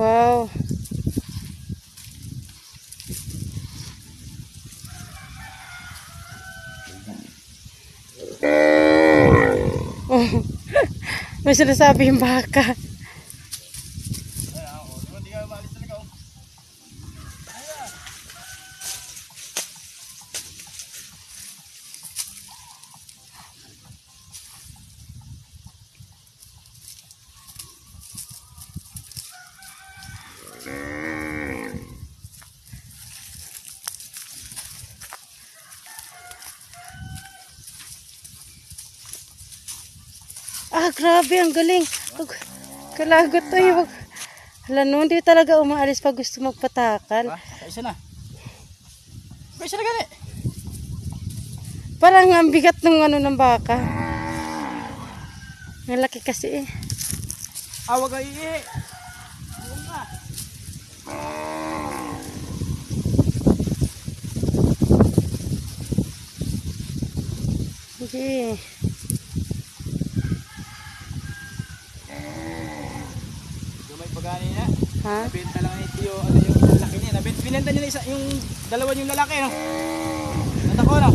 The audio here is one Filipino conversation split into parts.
Wow. May sinasabi yung baka. Ah, grabe, ang galing. Kalagot to yung... Hala, no, hindi talaga umaalis pag gusto magpatakal. Isa na. Isa na gani. Parang ang bigat ng ano ng baka. Ang laki kasi eh. Awag ay eh. Sige. Gamay pagani na. Ha? Nabenta lang ni Tio, ano yung lalaki niya. Binenta niya na isa, yung dalawa yung lalaki, no? Natako, no?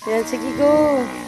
Yan, sige, go.